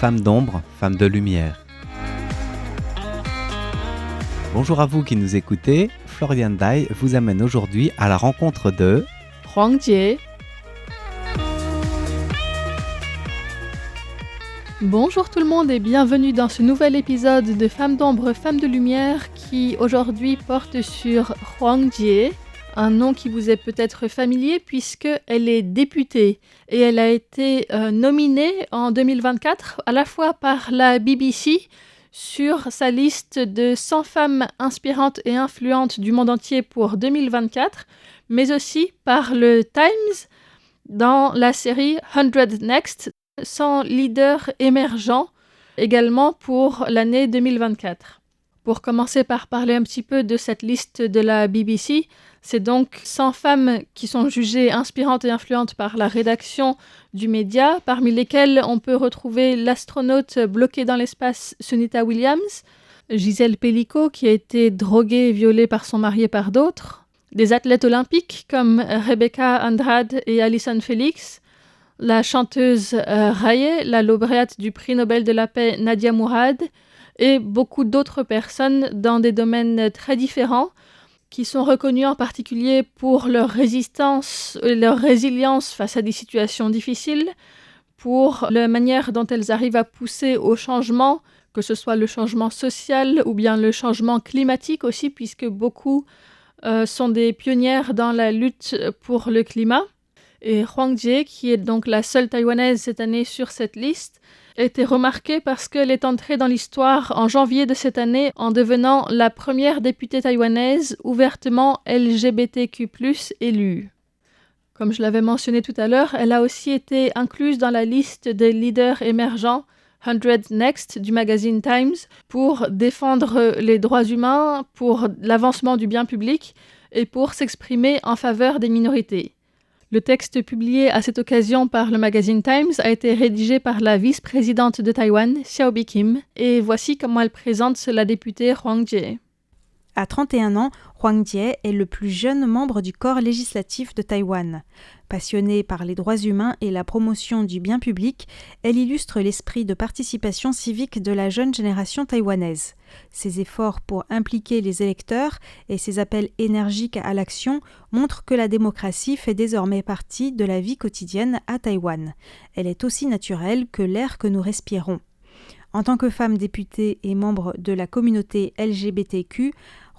Femmes d'ombre, femmes de lumière. Bonjour à vous qui nous écoutez, Florian Dai vous amène aujourd'hui à la rencontre de Huang Jie. Bonjour tout le monde et bienvenue dans ce nouvel épisode de Femmes d'ombre, femmes de lumière qui aujourd'hui porte sur Huang Jie, un nom qui vous est peut-être familier puisqu'elle est députée et elle a été nominée en 2024 à la fois par la BBC sur sa liste de 100 femmes inspirantes et influentes du monde entier pour 2024, mais aussi par le Times dans la série 100 Next, 100 leaders émergents, également pour l'année 2024. Pour commencer par parler un petit peu de cette liste de la BBC, c'est donc 100 femmes qui sont jugées inspirantes et influentes par la rédaction du média, parmi lesquelles on peut retrouver l'astronaute bloquée dans l'espace Sunita Williams, Gisèle Pellico qui a été droguée et violée par son mari et par d'autres, des athlètes olympiques comme Rebecca Andrade et Allyson Felix, la chanteuse Raye, la lauréate du prix Nobel de la paix Nadia Mourad, et beaucoup d'autres personnes dans des domaines très différents qui sont reconnues en particulier pour leur résistance et leur résilience face à des situations difficiles, pour la manière dont elles arrivent à pousser au changement, que ce soit le changement social ou bien le changement climatique aussi, puisque beaucoup sont des pionnières dans la lutte pour le climat. Et Huang Jie, qui est donc la seule taïwanaise cette année sur cette liste, a été remarquée parce qu'elle est entrée dans l'histoire en janvier de cette année en devenant la première députée taïwanaise ouvertement LGBTQ+ élue. Comme je l'avais mentionné tout à l'heure, elle a aussi été incluse dans la liste des leaders émergents 100 Next du magazine Times pour défendre les droits humains, pour l'avancement du bien public et pour s'exprimer en faveur des minorités. Le texte publié à cette occasion par le magazine Times a été rédigé par la vice-présidente de Taïwan, Xiaobi Kim, et voici comment elle présente la députée Huang Jie. À 31 ans, Huang Jie est le plus jeune membre du corps législatif de Taïwan. Passionnée par les droits humains et la promotion du bien public, elle illustre l'esprit de participation civique de la jeune génération taïwanaise. Ses efforts pour impliquer les électeurs et ses appels énergiques à l'action montrent que la démocratie fait désormais partie de la vie quotidienne à Taïwan. Elle est aussi naturelle que l'air que nous respirons. En tant que femme députée et membre de la communauté LGBTQ,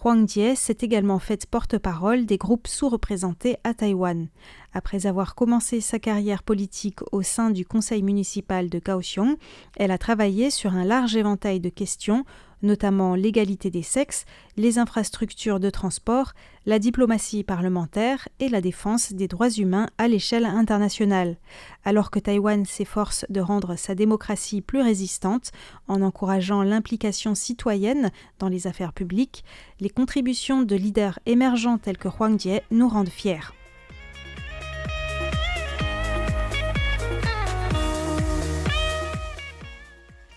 Huang Jie s'est également faite porte-parole des groupes sous-représentés à Taïwan. Après avoir commencé sa carrière politique au sein du conseil municipal de Kaohsiung, elle a travaillé sur un large éventail de questions, notamment l'égalité des sexes, les infrastructures de transport, la diplomatie parlementaire et la défense des droits humains à l'échelle internationale. Alors que Taïwan s'efforce de rendre sa démocratie plus résistante en encourageant l'implication citoyenne dans les affaires publiques, les contributions de leaders émergents tels que Huang Jie nous rendent fiers.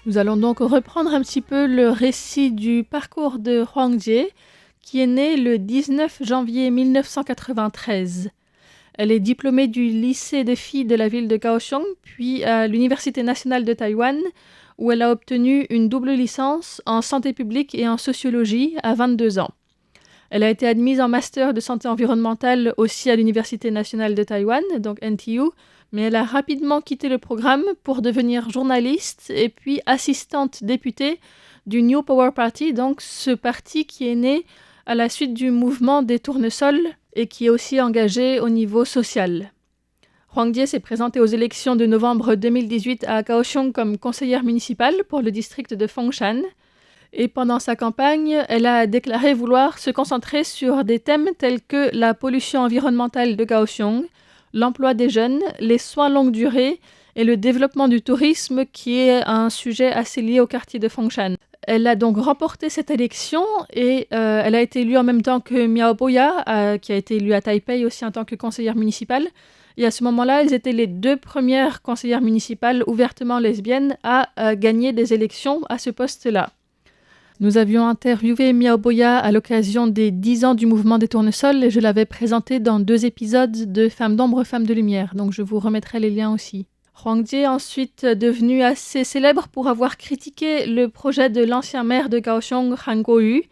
Nous allons donc reprendre un petit peu le récit du parcours de Huang Jie, qui est née le 19 janvier 1993. Elle est diplômée du lycée de filles de la ville de Kaohsiung, puis à l'Université nationale de Taïwan, où elle a obtenu une double licence en santé publique et en sociologie à 22 ans. Elle a été admise en master de santé environnementale aussi à l'Université nationale de Taïwan, donc NTU, mais elle a rapidement quitté le programme pour devenir journaliste et puis assistante députée du New Power Party, donc ce parti qui est né à la suite du mouvement des tournesols et qui est aussi engagé au niveau social. Huang Jie s'est présentée aux élections de novembre 2018 à Kaohsiung comme conseillère municipale pour le district de Fengshan. Et pendant sa campagne, elle a déclaré vouloir se concentrer sur des thèmes tels que la pollution environnementale de Kaohsiung, l'emploi des jeunes, les soins longue durée et le développement du tourisme qui est un sujet assez lié au quartier de Fengshan. Elle a donc remporté cette élection et elle a été élue en même temps que Miao Boya, qui a été élue à Taipei aussi en tant que conseillère municipale. Et à ce moment-là, elles étaient les deux premières conseillères municipales ouvertement lesbiennes à gagner des élections à ce poste-là. Nous avions interviewé Miao Boya à l'occasion des 10 ans du mouvement des tournesols et je l'avais présenté dans 2 épisodes de Femmes d'ombre, femmes de lumière, donc je vous remettrai les liens aussi. Hwang Jae est ensuite devenu assez célèbre pour avoir critiqué le projet de l'ancien maire de Kaohsiung, Han Go-yu,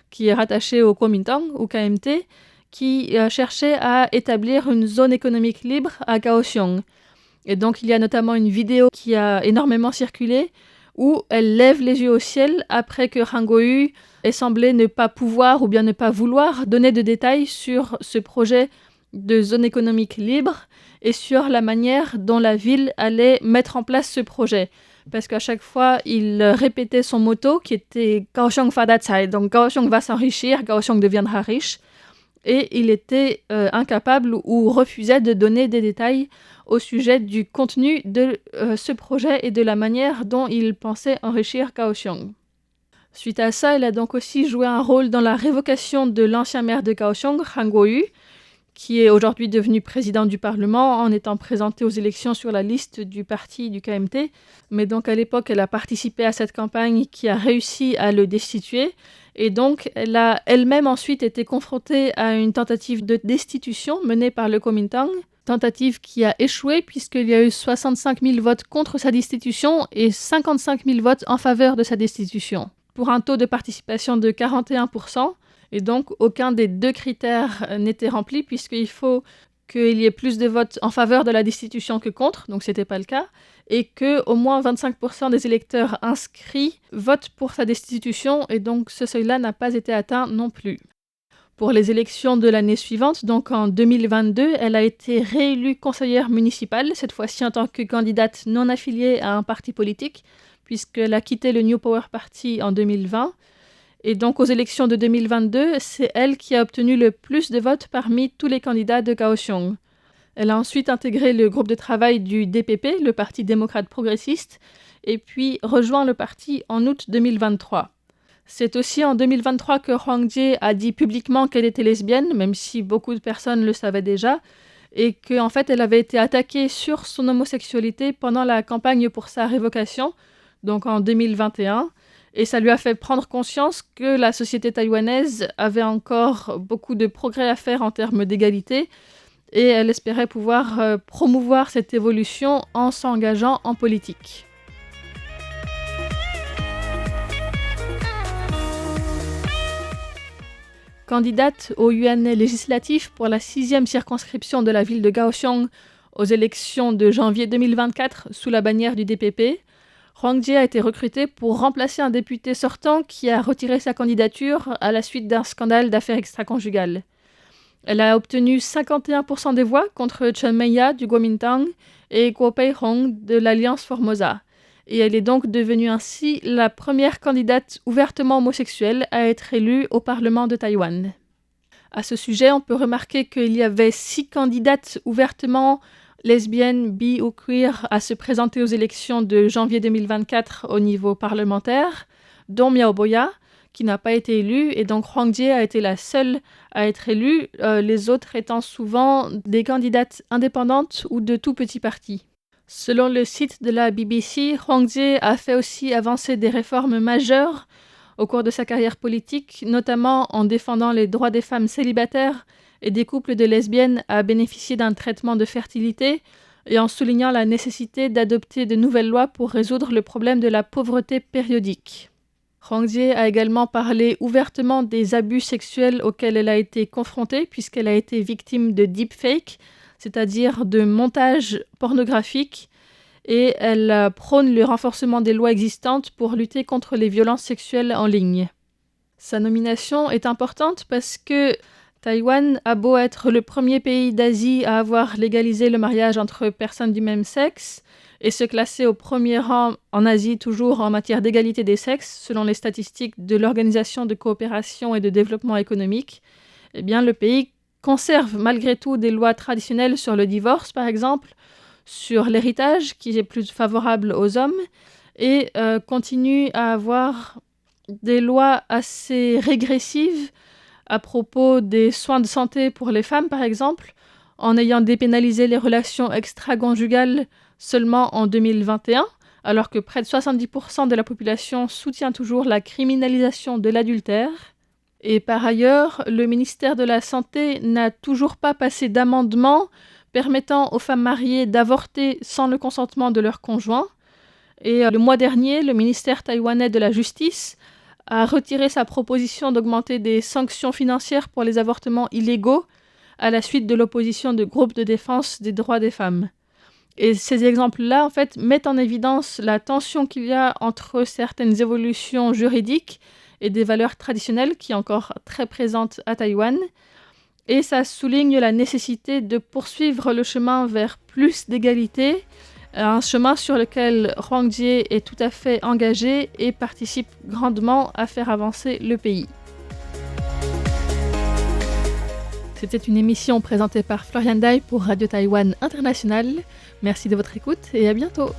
qui est rattaché au Kuomintang, ou KMT, qui cherchait à établir une zone économique libre à Kaohsiung. Et donc il y a notamment une vidéo qui a énormément circulé où elle lève les yeux au ciel après que Han Go-yu ait semblé ne pas pouvoir ou bien ne pas vouloir donner de détails sur ce projet de zone économique libre et sur la manière dont la ville allait mettre en place ce projet. Parce qu'à chaque fois, il répétait son motto qui était « Kaohsiung Fadatsai », donc « Kaohsiung va s'enrichir, Kaohsiung deviendra riche ». Et il était incapable ou refusait de donner des détails au sujet du contenu de ce projet et de la manière dont il pensait enrichir Kaohsiung. Suite à ça, il a donc aussi joué un rôle dans la révocation de l'ancien maire de Kaohsiung, Han Go-yu, qui est aujourd'hui devenu président du Parlement en étant présenté aux élections sur la liste du parti du KMT. Mais donc à l'époque, elle a participé à cette campagne qui a réussi à le destituer. Et donc, elle a elle-même ensuite été confrontée à une tentative de destitution menée par le Kuomintang, tentative qui a échoué puisqu'il y a eu 65 000 votes contre sa destitution et 55 000 votes en faveur de sa destitution, pour un taux de participation de 41%. Et donc, aucun des deux critères n'était rempli puisqu'il faut qu'il y ait plus de votes en faveur de la destitution que contre, donc ce n'était pas le cas, et qu'au moins 25% des électeurs inscrits votent pour sa destitution, et donc ce seuil-là n'a pas été atteint non plus. Pour les élections de l'année suivante, donc en 2022, elle a été réélue conseillère municipale, cette fois-ci en tant que candidate non affiliée à un parti politique, puisqu'elle a quitté le New Power Party en 2020. Et donc aux élections de 2022, c'est elle qui a obtenu le plus de votes parmi tous les candidats de Kaohsiung. Elle a ensuite intégré le groupe de travail du DPP, le Parti démocrate progressiste, et puis rejoint le parti en août 2023. C'est aussi en 2023 que Hwang Jae a dit publiquement qu'elle était lesbienne, même si beaucoup de personnes le savaient déjà, et qu'en fait elle avait été attaquée sur son homosexualité pendant la campagne pour sa révocation, donc en 2021. Et ça lui a fait prendre conscience que la société taïwanaise avait encore beaucoup de progrès à faire en termes d'égalité et elle espérait pouvoir promouvoir cette évolution en s'engageant en politique. Candidate au yuan législatif pour la 6e circonscription de la ville de Kaohsiung aux élections de janvier 2024 sous la bannière du DPP, Hwang Jae a été recrutée pour remplacer un député sortant qui a retiré sa candidature à la suite d'un scandale d'affaires extra-conjugales. Elle a obtenu 51% des voix contre Chen Mei-ya du Kuomintang et Guo Pei-hong de l'Alliance Formosa. Et elle est donc devenue ainsi la première candidate ouvertement homosexuelle à être élue au Parlement de Taïwan. À ce sujet, on peut remarquer qu'il y avait 6 candidates ouvertement lesbiennes, bi ou queer à se présenter aux élections de janvier 2024 au niveau parlementaire, dont Miao Boya, qui n'a pas été élue, et donc Hwang Jae a été la seule à être élue, les autres étant souvent des candidates indépendantes ou de tout petits partis. Selon le site de la BBC, Hwang Jae a fait aussi avancer des réformes majeures au cours de sa carrière politique, notamment en défendant les droits des femmes célibataires et des couples de lesbiennes à bénéficier d'un traitement de fertilité et en soulignant la nécessité d'adopter de nouvelles lois pour résoudre le problème de la pauvreté périodique. Hwang Jae a également parlé ouvertement des abus sexuels auxquels elle a été confrontée puisqu'elle a été victime de deepfake, c'est-à-dire de montage pornographique, et elle prône le renforcement des lois existantes pour lutter contre les violences sexuelles en ligne. Sa nomination est importante parce que Taïwan a beau être le premier pays d'Asie à avoir légalisé le mariage entre personnes du même sexe et se classer au premier rang en Asie toujours en matière d'égalité des sexes, selon les statistiques de l'Organisation de coopération et de développement économique, eh bien le pays conserve malgré tout des lois traditionnelles sur le divorce, par exemple, sur l'héritage, qui est plus favorable aux hommes, et continue à avoir des lois assez régressives à propos des soins de santé pour les femmes, par exemple, en ayant dépénalisé les relations extra-conjugales seulement en 2021, alors que près de 70% de la population soutient toujours la criminalisation de l'adultère. Et par ailleurs, le ministère de la Santé n'a toujours pas passé d'amendement permettant aux femmes mariées d'avorter sans le consentement de leur conjoint. Et le mois dernier, le ministère taïwanais de la Justice a retiré sa proposition d'augmenter des sanctions financières pour les avortements illégaux à la suite de l'opposition de groupes de défense des droits des femmes. Et ces exemples-là, en fait, mettent en évidence la tension qu'il y a entre certaines évolutions juridiques et des valeurs traditionnelles qui sont encore très présentes à Taïwan. Et ça souligne la nécessité de poursuivre le chemin vers plus d'égalité, un chemin sur lequel Huang Jie est tout à fait engagé et participe grandement à faire avancer le pays. C'était une émission présentée par Florian Dai pour Radio Taïwan International. Merci de votre écoute et à bientôt.